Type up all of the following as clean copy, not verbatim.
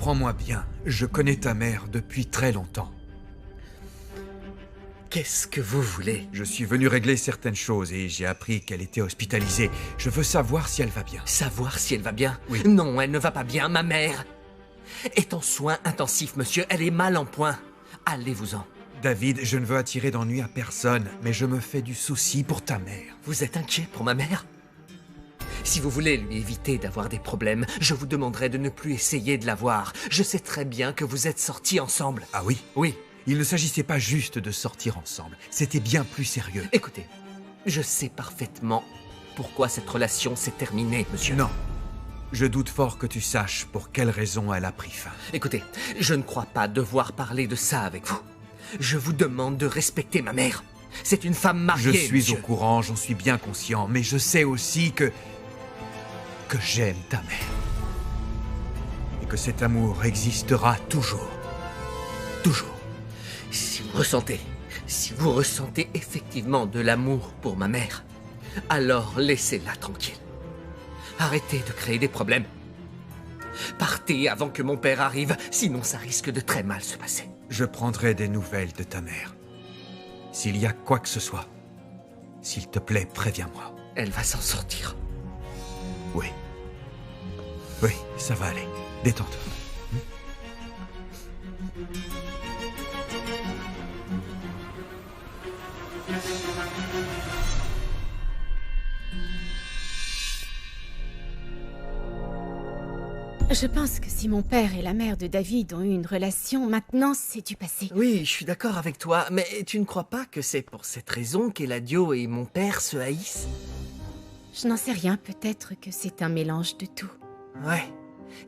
Comprends-moi bien, je connais ta mère depuis très longtemps. Qu'est-ce que vous voulez? Je suis venu régler certaines choses et j'ai appris qu'elle était hospitalisée. Je veux savoir si elle va bien. Savoir si elle va bien? Oui. Non, elle ne va pas bien, ma mère est en soins intensifs, monsieur. Elle est mal en point. Allez-vous-en. David, je ne veux attirer d'ennui à personne, mais je me fais du souci pour ta mère. Vous êtes inquiet pour ma mère? Si vous voulez lui éviter d'avoir des problèmes, je vous demanderai de ne plus essayer de la voir. Je sais très bien que vous êtes sortis ensemble. Ah oui? Oui. Il ne s'agissait pas juste de sortir ensemble. C'était bien plus sérieux. Écoutez, je sais parfaitement pourquoi cette relation s'est terminée, monsieur. Non. Je doute fort que tu saches pour quelle raison elle a pris fin. Écoutez, je ne crois pas devoir parler de ça avec vous. Je vous demande de respecter ma mère. C'est une femme mariée, Je suis monsieur. au courant, j'en suis bien conscient, mais je sais aussi que j'aime ta mère. Et que cet amour existera toujours. Toujours. Si vous ressentez effectivement de l'amour pour ma mère, alors laissez-la tranquille. Arrêtez de créer des problèmes. Partez avant que mon père arrive, sinon ça risque de très mal se passer. Je prendrai des nouvelles de ta mère. S'il y a quoi que ce soit, s'il te plaît, préviens-moi. Elle va s'en sortir. Oui. Oui, ça va aller. Détends-toi. Je pense que si mon père et la mère de David ont eu une relation, maintenant c'est du passé. Oui, je suis d'accord avec toi, mais tu ne crois pas que c'est pour cette raison qu'Eladio et mon père se haïssent? Je n'en sais rien, peut-être que c'est un mélange de tout. Ouais,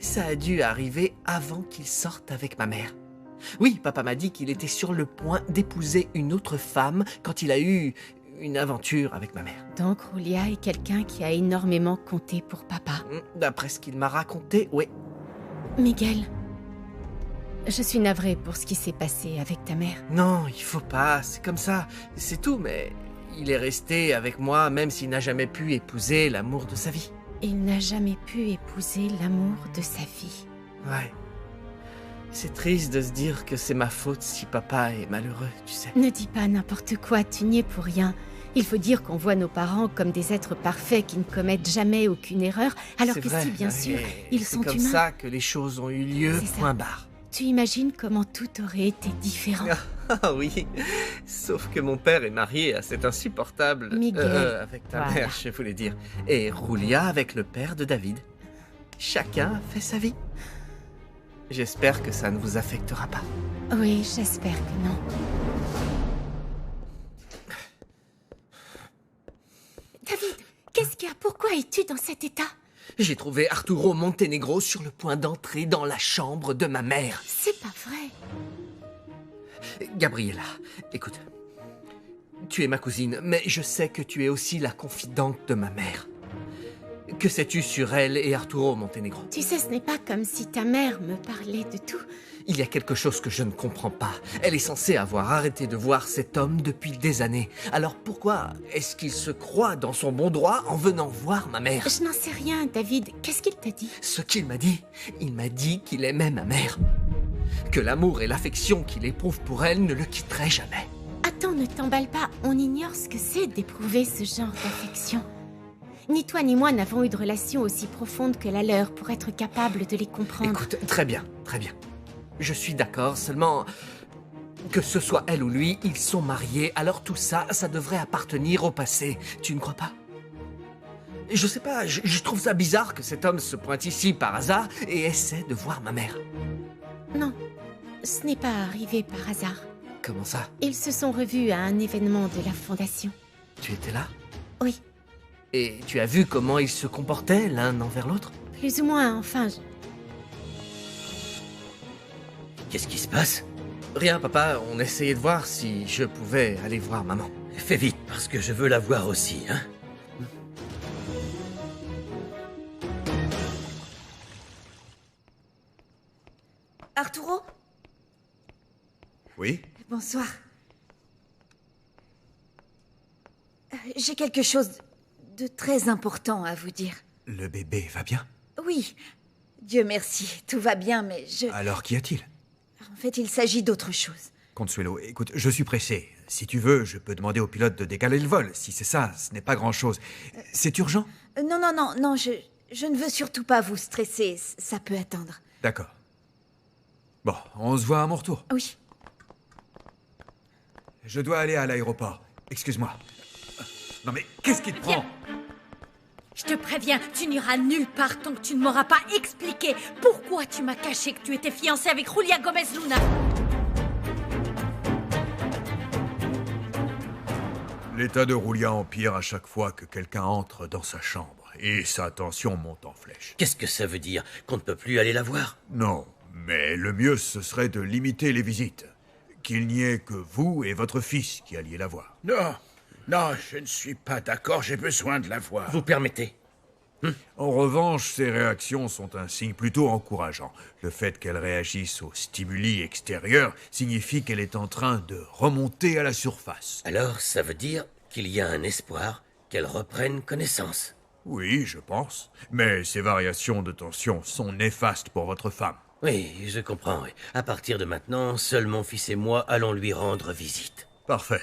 ça a dû arriver avant qu'il sorte avec ma mère. Oui, papa m'a dit qu'il était sur le point d'épouser une autre femme quand il a eu une aventure avec ma mère. Donc Roulia est quelqu'un qui a énormément compté pour papa. D'après ce qu'il m'a raconté, oui. Miguel, je suis navrée pour ce qui s'est passé avec ta mère. Non, il faut pas, c'est comme ça, c'est tout, mais il est resté avec moi même s'il n'a jamais pu épouser l'amour de sa vie. Il n'a jamais pu épouser l'amour de sa vie. Ouais. C'est triste de se dire que c'est ma faute si papa est malheureux, tu sais. Ne dis pas n'importe quoi, tu n'y es pour rien. Il faut dire qu'on voit nos parents comme des êtres parfaits qui ne commettent jamais aucune erreur, alors C'est que vrai, si, bien sûr, et ils sont c'est comme humains. ça que les choses ont eu lieu, C'est ça. point barre. Tu imagines comment tout aurait été différent. Ah oui, sauf que mon père est marié à cet insupportable... Miguel. avec ta Voilà. mère, je voulais dire. Et Roulia avec le père de David. Chacun fait sa vie. J'espère que ça ne vous affectera pas. Oui, j'espère que non. David, qu'est-ce qu'il y a? Pourquoi es-tu dans cet état? J'ai trouvé Arturo Montenegro sur le point d'entrer dans la chambre de ma mère. C'est pas vrai. Gabriella, écoute. Tu es ma cousine, mais je sais que tu es aussi la confidente de ma mère. Que sais-tu sur elle et Arturo Montenegro? Tu sais, ce n'est pas comme si ta mère me parlait de tout. Il y a quelque chose que je ne comprends pas. Elle est censée avoir arrêté de voir cet homme depuis des années. Alors pourquoi est-ce qu'il se croit dans son bon droit en venant voir ma mère? Je n'en sais rien, David. Qu'est-ce qu'il t'a dit? Ce qu'il m'a dit qu'il aimait ma mère. Que l'amour et l'affection qu'il éprouve pour elle ne le quitteraient jamais. Attends, ne t'emballe pas. On ignore ce que c'est d'éprouver ce genre d'affection. Ni toi ni moi n'avons eu de relation aussi profonde que la leur pour être capables de les comprendre. Écoute, très bien, très bien. Je suis d'accord, seulement... Que ce soit elle ou lui, ils sont mariés, alors tout ça, ça devrait appartenir au passé. Tu ne crois pas? Je sais pas, je trouve ça bizarre que cet homme se pointe ici par hasard et essaie de voir ma mère. Non, ce n'est pas arrivé par hasard. Comment ça? Ils se sont revus à un événement de la Fondation. Tu étais là? Oui, Et tu as vu comment ils se comportaient l'un envers l'autre? plus ou moins, enfin. Qu'est-ce qui se passe? Rien, papa, on essayait de voir si je pouvais aller voir maman. Fais vite, parce que je veux la voir aussi, hein. Arturo? Oui? Bonsoir. J'ai quelque chose de très important à vous dire. Le bébé va bien? Oui, Dieu merci, tout va bien, mais je... Alors qu'y a-t-il? En fait, il s'agit d'autre chose. Consuelo, écoute, je suis pressé. Si tu veux, je peux demander au pilote de décaler le vol. Si c'est ça, ce n'est pas grand-chose. C'est urgent? Non, je ne veux surtout pas vous stresser. Ça peut attendre. D'accord. Bon, on se voit à mon retour. Oui. Je dois aller à l'aéroport. Excuse-moi. Non mais, qu'est-ce qui te prend? Je te préviens, tu n'iras nulle part tant que tu ne m'auras pas expliqué pourquoi tu m'as caché que tu étais fiancé avec Julia Gomez Luna. L'état de Julia empire à chaque fois que quelqu'un entre dans sa chambre. Et sa tension monte en flèche. Qu'est-ce que ça veut dire? Qu'on ne peut plus aller la voir? Non, mais le mieux ce serait de limiter les visites. Qu'il n'y ait que vous et votre fils qui alliez la voir. Non, je ne suis pas d'accord, j'ai besoin de la voir. Vous permettez? En revanche, ses réactions sont un signe plutôt encourageant. Le fait qu'elle réagisse aux stimuli extérieurs signifie qu'elle est en train de remonter à la surface. Alors, ça veut dire qu'il y a un espoir qu'elle reprenne connaissance. Oui, je pense. Mais ces variations de tension sont néfastes pour votre femme. Oui, je comprends, oui. À partir de maintenant, seul mon fils et moi allons lui rendre visite. Parfait.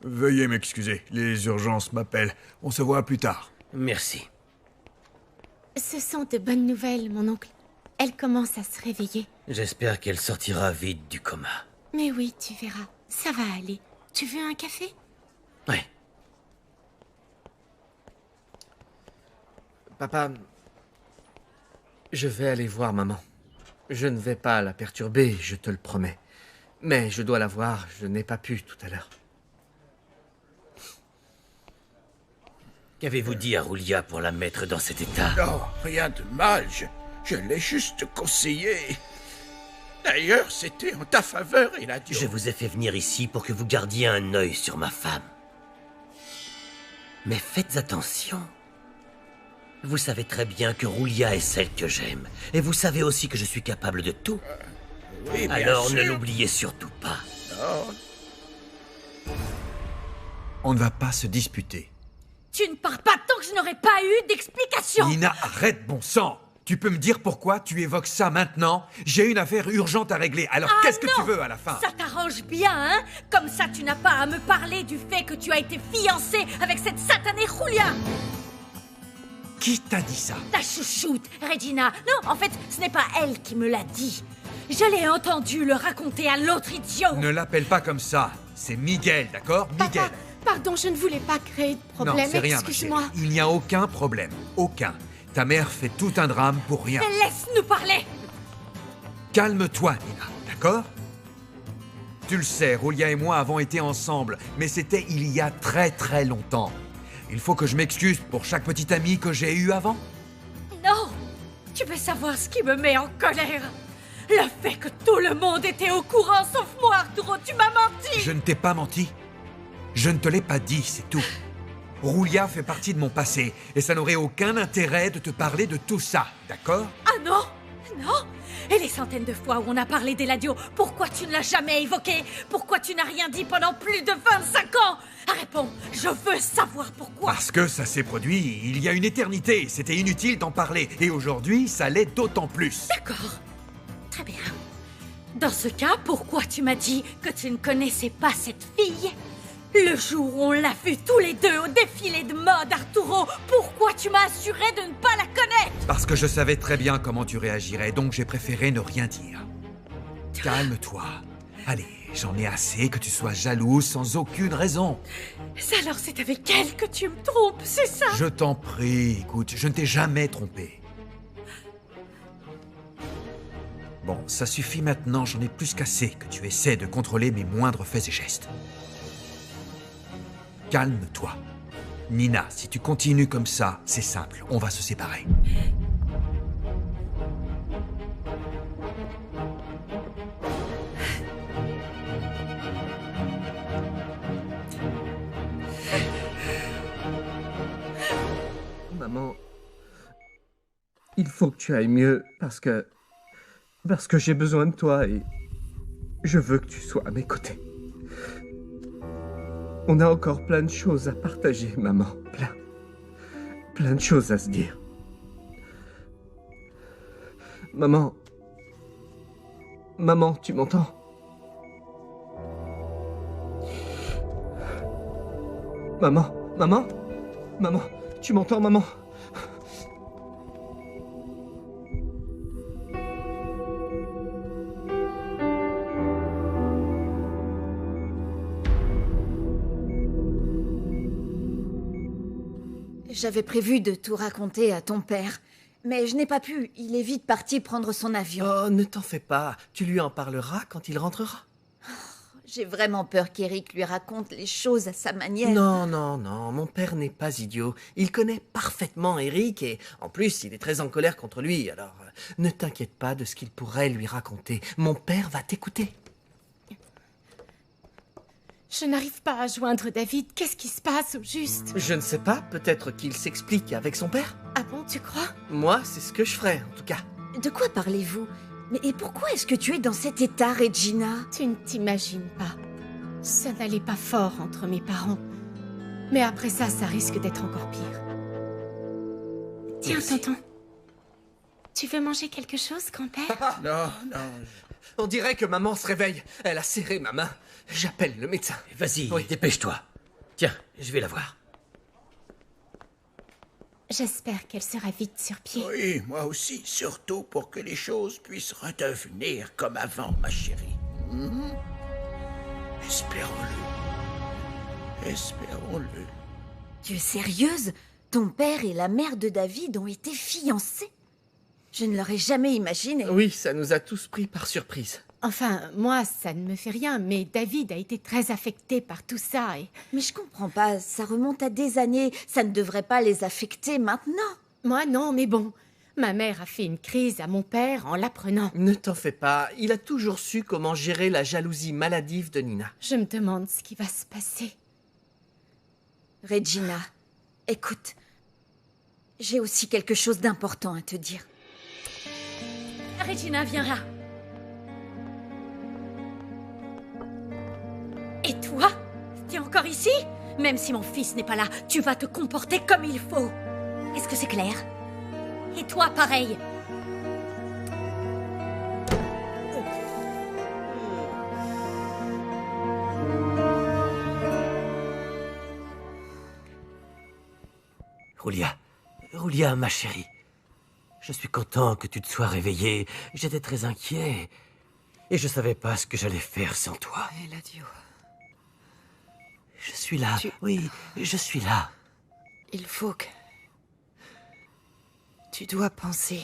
Veuillez m'excuser, les urgences m'appellent. On se voit plus tard. Merci. Ce sont de bonnes nouvelles, mon oncle. Elle commence à se réveiller. J'espère qu'elle sortira vite du coma. Mais oui, tu verras. Ça va aller. Tu veux un café? Ouais. Papa, je vais aller voir maman. Je ne vais pas la perturber, je te le promets. Mais je dois la voir, je n'ai pas pu tout à l'heure. Qu'avez-vous dit à Julia pour la mettre dans cet état? Non, rien de mal, je l'ai juste conseillé. D'ailleurs, c'était en ta faveur, Eladio. Je vous ai fait venir ici pour que vous gardiez un œil sur ma femme. Mais faites attention. Vous savez très bien que Julia est celle que j'aime. Et vous savez aussi que je suis capable de tout. Oui, bien Alors ne sûr. l'oubliez surtout pas. Non, On ne va pas se disputer. Tu ne pars pas tant que je n'aurai pas eu d'explication. Nina, arrête, bon sang! Tu peux me dire pourquoi tu évoques ça maintenant? J'ai une affaire urgente à régler, alors qu'est-ce que tu veux à la fin? Ça t'arrange bien, hein? Comme ça, tu n'as pas à me parler du fait que tu as été fiancé avec cette satanée Julia. Qui t'a dit ça? Ta chouchoute, Regina. Non, en fait, ce n'est pas elle qui me l'a dit. Je l'ai entendu le raconter à l'autre idiot. Ne l'appelle pas comme ça. C'est Miguel, d'accord? Miguel. Papa, pardon, je ne voulais pas créer de problème. Non, c'est rien, ma Excuse-moi. chérie. Il n'y a aucun problème. Aucun. Ta mère fait tout un drame pour rien. Mais laisse-nous parler. Calme-toi, Nina, d'accord? Tu le sais, Julia et moi avons été ensemble, mais c'était il y a très très longtemps. Il faut que je m'excuse pour chaque petite amie que j'ai eue avant? Non. Tu veux savoir ce qui me met en colère? Le fait que tout le monde était au courant, sauf moi, Arturo. Tu m'as menti. Je ne t'ai pas menti. Je ne te l'ai pas dit, c'est tout. Julia fait partie de mon passé, et ça n'aurait aucun intérêt de te parler de tout ça, d'accord? Ah non. Non. Et les centaines de fois où on a parlé d'Eladio, pourquoi tu ne l'as jamais évoqué? Pourquoi tu n'as rien dit pendant plus de 25 ans? Réponds, je veux savoir pourquoi. Parce que ça s'est produit il y a une éternité, c'était inutile d'en parler, et aujourd'hui, ça l'est d'autant plus. D'accord. Très bien. Dans ce cas, pourquoi tu m'as dit que tu ne connaissais pas cette fille? Le jour où on l'a vue tous les deux au défilé de mode, Arturo, pourquoi tu m'as assuré de ne pas la connaître? Parce que je savais très bien comment tu réagirais, donc j'ai préféré ne rien dire. Calme-toi. Allez, j'en ai assez que tu sois jalouse sans aucune raison. Alors c'est avec elle que tu me trompes, c'est ça? Je t'en prie, écoute, je ne t'ai jamais trompé. Bon, ça suffit maintenant, j'en ai plus qu'assez que tu essaies de contrôler mes moindres faits et gestes. Calme-toi. Nina, si tu continues comme ça, c'est simple, on va se séparer. Maman, il faut que tu ailles mieux parce que j'ai besoin de toi et je veux que tu sois à mes côtés. On a encore plein de choses à partager, maman. Plein de choses à se dire. Maman... Maman, tu m'entends? Maman, maman, maman, tu m'entends, maman? J'avais prévu de tout raconter à ton père, mais je n'ai pas pu. Il est vite parti prendre son avion. Oh, ne t'en fais pas. Tu lui en parleras quand il rentrera. J'ai vraiment peur qu'Eric lui raconte les choses à sa manière. Non, non, non, mon père n'est pas idiot. Il connaît parfaitement Eric et, en plus, il est très en colère contre lui. Alors, ne t'inquiète pas de ce qu'il pourrait lui raconter. Mon père va t'écouter. Je n'arrive pas à joindre David. Qu'est-ce qui se passe au juste? Je ne sais pas, peut-être qu'il s'explique avec son père. Ah bon, tu crois? Moi, c'est ce que je ferais, en tout cas. De quoi parlez-vous? Mais et pourquoi est-ce que tu es dans cet état, Regina? Tu ne t'imagines pas. Ça n'allait pas fort entre mes parents. Mais après ça, ça risque d'être encore pire. Tiens, Merci. tonton. Tu veux manger quelque chose, grand-père? Non, non. On dirait que maman se réveille. Elle a serré ma main. J'appelle le médecin. Vas-y, Oui. dépêche-toi. Tiens, je vais la voir. J'espère qu'elle sera vite sur pied. Oui, moi aussi, surtout pour que les choses puissent redevenir comme avant, ma chérie. Mhm. Espérons-le. Espérons-le. Tu es sérieuse? Ton père et la mère de David ont été fiancés? Je ne l'aurais jamais imaginé. Oui, ça nous a tous pris par surprise. Enfin, moi, ça ne me fait rien, mais David a été très affecté par tout ça et... Mais je comprends pas, ça remonte à des années. Ça ne devrait pas les affecter maintenant. Moi, non, mais bon. Ma mère a fait une crise à mon père en l'apprenant. Ne t'en fais pas, il a toujours su comment gérer la jalousie maladive de Nina. Je me demande ce qui va se passer. Regina, écoute. J'ai aussi quelque chose d'important à te dire. Regina, viens là. Et toi? T'es encore ici? Même si mon fils n'est pas là, tu vas te comporter comme il faut. Est-ce que c'est clair? Et toi, pareil. Roulia, ma chérie. Je suis content que tu te sois réveillée. J'étais très inquiet. Et je savais pas ce que j'allais faire sans toi. Eladio, Je suis là. Oui, je suis là. il faut que... Tu dois penser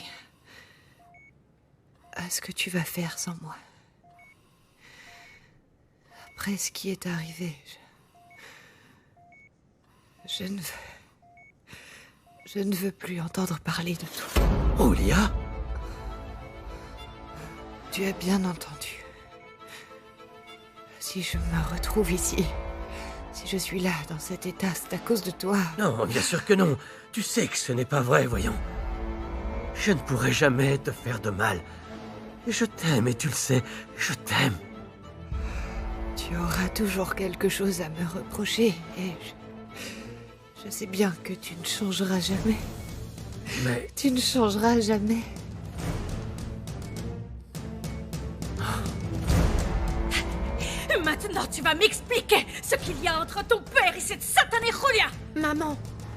à ce que tu vas faire sans moi. Après ce qui est arrivé, je ne veux plus entendre parler de tout. Roulia? Tu as bien entendu. Si je me retrouve ici, si je suis là, dans cet état, c'est à cause de toi. Non, bien sûr que non. Tu sais que ce n'est pas vrai, voyons. Je ne pourrai jamais te faire de mal. Je t'aime et tu le sais, je t'aime. Tu auras toujours quelque chose à me reprocher et je sais bien que tu ne changeras jamais. Mais Tu ne changeras jamais. Maintenant, tu vas m'expliquer ce qu'il y a entre ton père et cette satanée Julia. Maman,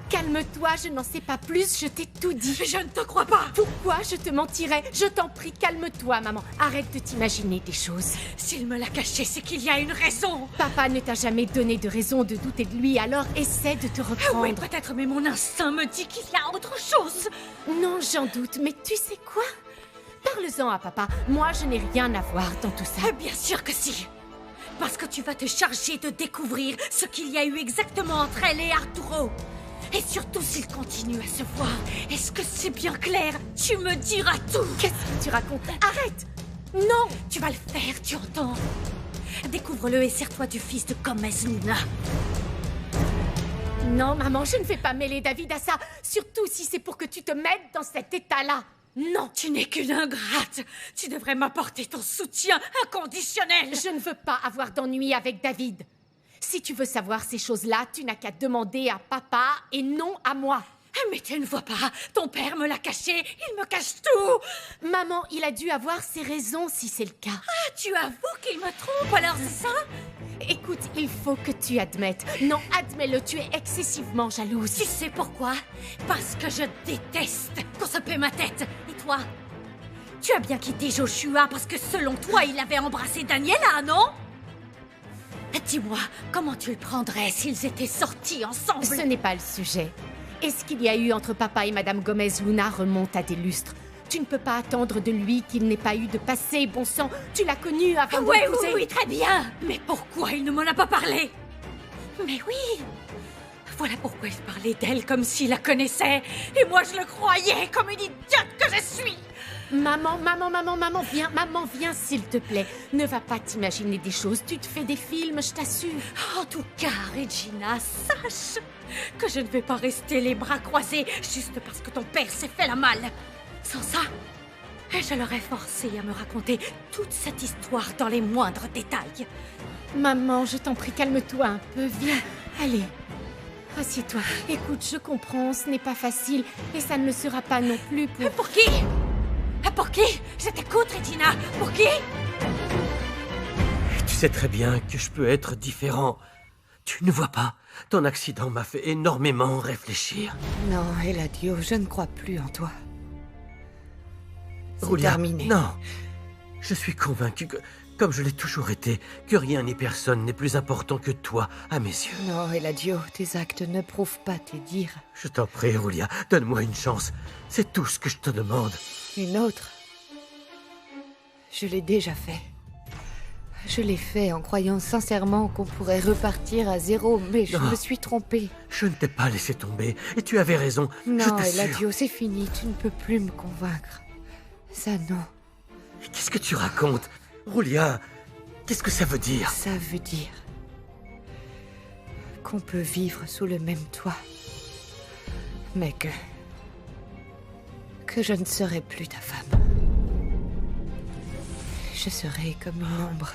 calme-toi, je n'en sais pas plus, je t'ai tout dit. Je ne te crois pas. Pourquoi je te mentirais? Je t'en prie, calme-toi, maman. Arrête de t'imaginer des choses. S'il me l'a caché, c'est qu'il y a une raison. Papa ne t'a jamais donné de raison de douter de lui, alors essaie de te reprendre. Oui, peut-être, mais mon instinct me dit qu'il y a autre chose. Non, j'en doute, mais tu sais quoi? Parle-en à papa. Moi, je n'ai rien à voir dans tout ça. Bien sûr que si. Parce que tu vas te charger de découvrir ce qu'il y a eu exactement entre elle et Arturo. Et surtout s'ils continuent à se voir. Est-ce que c'est bien clair? Tu me diras tout. Qu'est-ce que tu racontes? Arrête! Non! Tu vas le faire, tu entends? Découvre-le et sers-toi du fils de Gomez, Nina. Non, maman, je ne vais pas mêler David à ça. Surtout si c'est pour que tu te mettes dans cet état-là. Non! Tu n'es qu'une ingrate. Tu devrais m'apporter ton soutien inconditionnel. Je ne veux pas avoir d'ennui avec David. Si tu veux savoir ces choses-là, tu n'as qu'à demander à papa et non à moi. Mais tu ne vois pas, ton père me l'a caché, il me cache tout. Maman, il a dû avoir ses raisons si c'est le cas. Ah, tu avoues qu'il me trompe alors, c'est ça? Écoute, il faut que tu admettes. Non, admets-le, tu es excessivement jalouse. Tu sais pourquoi? Parce que je déteste qu'on se paie ma tête. Et toi? Tu as bien quitté Joshua parce que selon toi, il avait embrassé Daniela, non? Dis-moi, comment tu le prendrais s'ils étaient sortis ensemble? Ce n'est pas le sujet. Et ce qu'il y a eu entre papa et Madame Gomez Luna remonte à des lustres. Tu ne peux pas attendre de lui qu'il n'ait pas eu de passé, bon sang. Tu l'as connu avant de l'épouser. Oui, très bien. Mais pourquoi il ne m'en a pas parlé? Mais oui. Voilà pourquoi il parlait d'elle comme s'il la connaissait. Et moi, je le croyais comme une idiote que je suis. Maman, viens s'il te plaît. Ne va pas t'imaginer des choses. Tu te fais des films, je t'assure. En tout cas, Regina, sache que je ne vais pas rester les bras croisés juste parce que ton père s'est fait la malle. Sans ça, je l'aurais forcé à me raconter toute cette histoire dans les moindres détails. Maman, je t'en prie, calme-toi un peu. Viens, allez. Assieds-toi. Écoute, je comprends, ce n'est pas facile. Et ça ne le sera pas non plus pour... Pour qui? Pour qui? Je t'écoute, Regina. Pour qui? Tu sais très bien que je peux être différent. Tu ne vois pas? Ton accident m'a fait énormément réfléchir. Non, Eladio, je ne crois plus en toi. C'est Julia, terminé. non. Je suis convaincu que, comme je l'ai toujours été, que rien ni personne n'est plus important que toi, à mes yeux. Non, Eladio, tes actes ne prouvent pas tes dires. Je t'en prie, Julia, donne-moi une chance. C'est tout ce que je te demande. Une autre? Je l'ai déjà fait. Je l'ai fait en croyant sincèrement qu'on pourrait repartir à zéro, mais je Non. me suis trompée. Je ne t'ai pas laissé tomber, et tu avais raison. je Non, t'assure. Eladio, c'est fini, tu ne peux plus me convaincre. Ça, non. Qu'est-ce que tu racontes? Julia, qu'est-ce que ça veut dire? Ça veut dire qu'on peut vivre sous le même toit, mais que je ne serai plus ta femme. Je serai comme une ombre.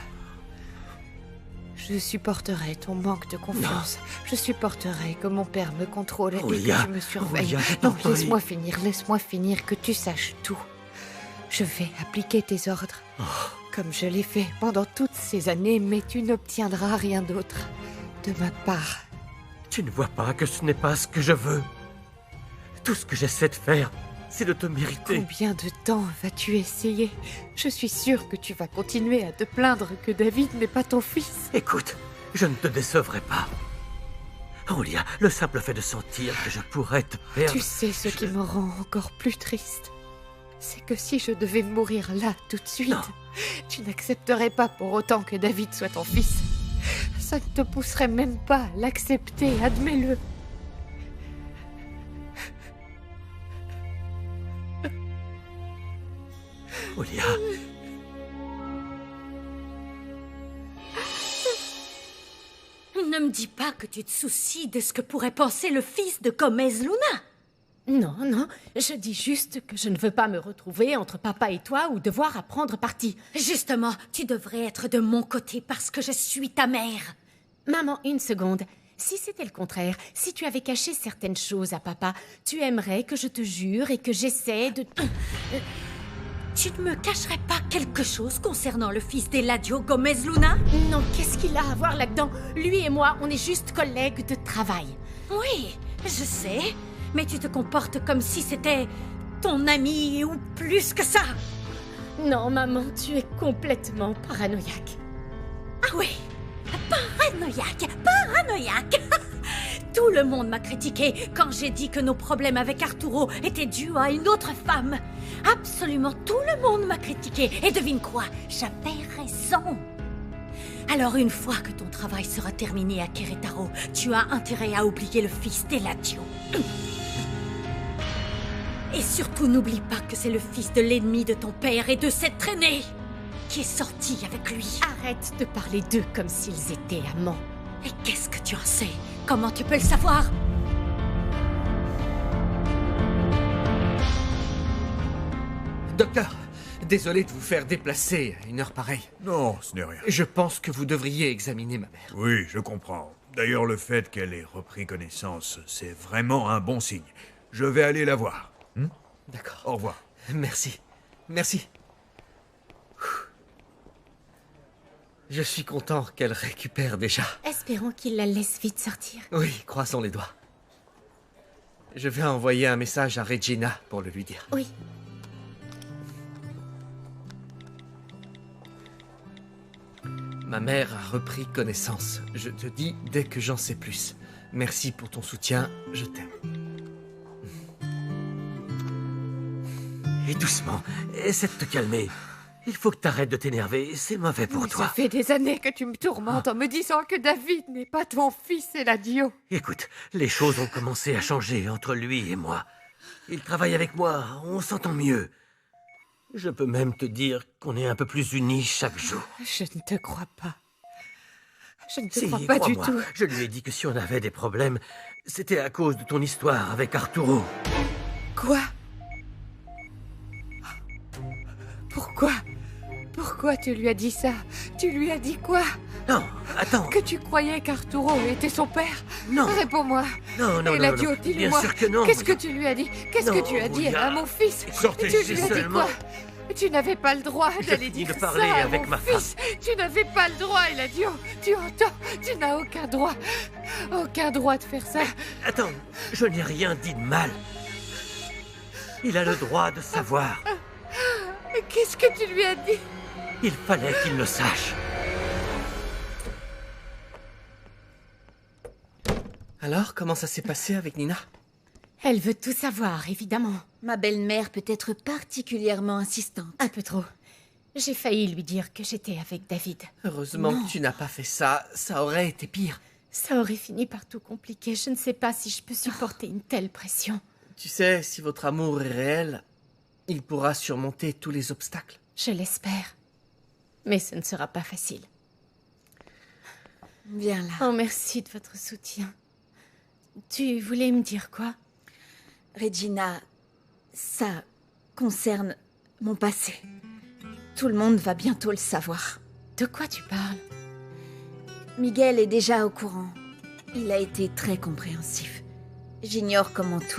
Je supporterai ton manque de confiance. Je supporterai que mon père me contrôle et que Julia, je me surveille. Julia, je t'en Non, prie. laisse-moi finir, que tu saches tout. Je vais appliquer tes ordres, comme je l'ai fait pendant toutes ces années, mais tu n'obtiendras rien d'autre de ma part. Tu ne vois pas que ce n'est pas ce que je veux. Tout ce que j'essaie de faire, c'est de te mériter. Combien de temps vas-tu essayer? Je suis sûre que tu vas continuer à te plaindre que David n'est pas ton fils. Écoute, je ne te décevrai pas. Julia, le simple fait de sentir que je pourrais te perdre... Tu sais ce qui me rend encore plus triste? C'est que si je devais mourir là, tout de suite, Non. tu n'accepterais pas pour autant que David soit ton fils. Ça ne te pousserait même pas à l'accepter, admets-le. Julia, Ne me dis pas que tu te soucies de ce que pourrait penser le fils de Gomez Luna. Non, je dis juste que je ne veux pas me retrouver entre papa et toi ou devoir à prendre parti. Justement, tu devrais être de mon côté parce que je suis ta mère. Maman, une seconde. Si c'était le contraire, si tu avais caché certaines choses à papa, tu aimerais que je te jure et que j'essaie de... Tu ne me cacherais pas quelque chose concernant le fils d'Eladio Gomez Luna? Non, qu'est-ce qu'il a à voir là-dedans? Lui et moi, on est juste collègues de travail. Oui, je sais. Mais tu te comportes comme si c'était ton ami ou plus que ça. Non, maman, tu es complètement paranoïaque. Ah oui, paranoïaque. Tout le monde m'a critiqué quand j'ai dit que nos problèmes avec Arturo étaient dus à une autre femme. Absolument tout le monde m'a critiqué. Et devine quoi? J'avais raison. Alors une fois que ton travail sera terminé à Querétaro, tu as intérêt à oublier le fils d'Eladio. Et surtout n'oublie pas que c'est le fils de l'ennemi de ton père et de cette traînée qui est sorti avec lui. Arrête de parler d'eux comme s'ils étaient amants. Et qu'est-ce que tu en sais? Comment tu peux le savoir? Docteur, désolé de vous faire déplacer à une heure pareille. Non, ce n'est rien. Je pense que vous devriez examiner ma mère. Oui, je comprends. D'ailleurs, le fait qu'elle ait repris connaissance, c'est vraiment un bon signe. Je vais aller la voir. D'accord. Au revoir. Merci. Merci. Je suis content qu'elle récupère déjà. Espérons qu'il la laisse vite sortir. Oui, croisons les doigts. Je vais envoyer un message à Regina pour le lui dire. Oui. Ma mère a repris connaissance. Je te dis dès que j'en sais plus. Merci pour ton soutien, je t'aime. Et doucement, essaie de te calmer. Il faut que t'arrêtes de t'énerver, c'est mauvais pour Ça toi. fait des années que tu me tourmentes en me disant que David n'est pas ton fils, Eladio. Écoute, les choses ont commencé à changer entre lui et moi. Il travaille avec moi, on s'entend mieux. Je peux même te dire qu'on est un peu plus unis chaque jour. Je ne te crois pas. Je ne te Si, crois pas du crois-moi, tout. je lui ai dit que si on avait des problèmes, c'était à cause de ton histoire avec Arturo. Quoi? Pourquoi? Pourquoi tu lui as dit ça? Tu lui as dit quoi? Non, attends. Que tu croyais qu'Arturo était son père? Non. Réponds-moi. Non, Eladio, non. Bien dis-le-moi. sûr que non. Qu'est-ce que tu lui as dit? Qu'est-ce que Non, tu as dit Julia. à mon fils? Sortez, Tu lui c'est as dit seulement- quoi? Tu n'avais pas le droit Je d'aller finis dire de parler ça à avec mon ma fils. Tu n'avais pas le droit, Eladio. Tu entends? Tu n'as aucun droit. Aucun droit de faire ça. Attends, je n'ai rien dit de mal. Il a le droit de savoir. Qu'est-ce que tu lui as dit? Il fallait qu'il le sache. Alors, comment ça s'est passé avec Nina? Elle veut tout savoir, évidemment. Ma belle-mère peut être particulièrement insistante. Un peu trop. J'ai failli lui dire que j'étais avec David. Heureusement que tu n'as pas fait ça. Ça aurait été pire. Ça aurait fini par tout compliquer. Je ne sais pas si je peux supporter une telle pression. Tu sais, si votre amour est réel, il pourra surmonter tous les obstacles. Je l'espère. Mais ce ne sera pas facile. Viens là. Oh, merci de votre soutien. Tu voulais me dire quoi? Regina, ça concerne mon passé. Tout le monde va bientôt le savoir. De quoi tu parles? Miguel est déjà au courant. Il a été très compréhensif. J'ignore comment tout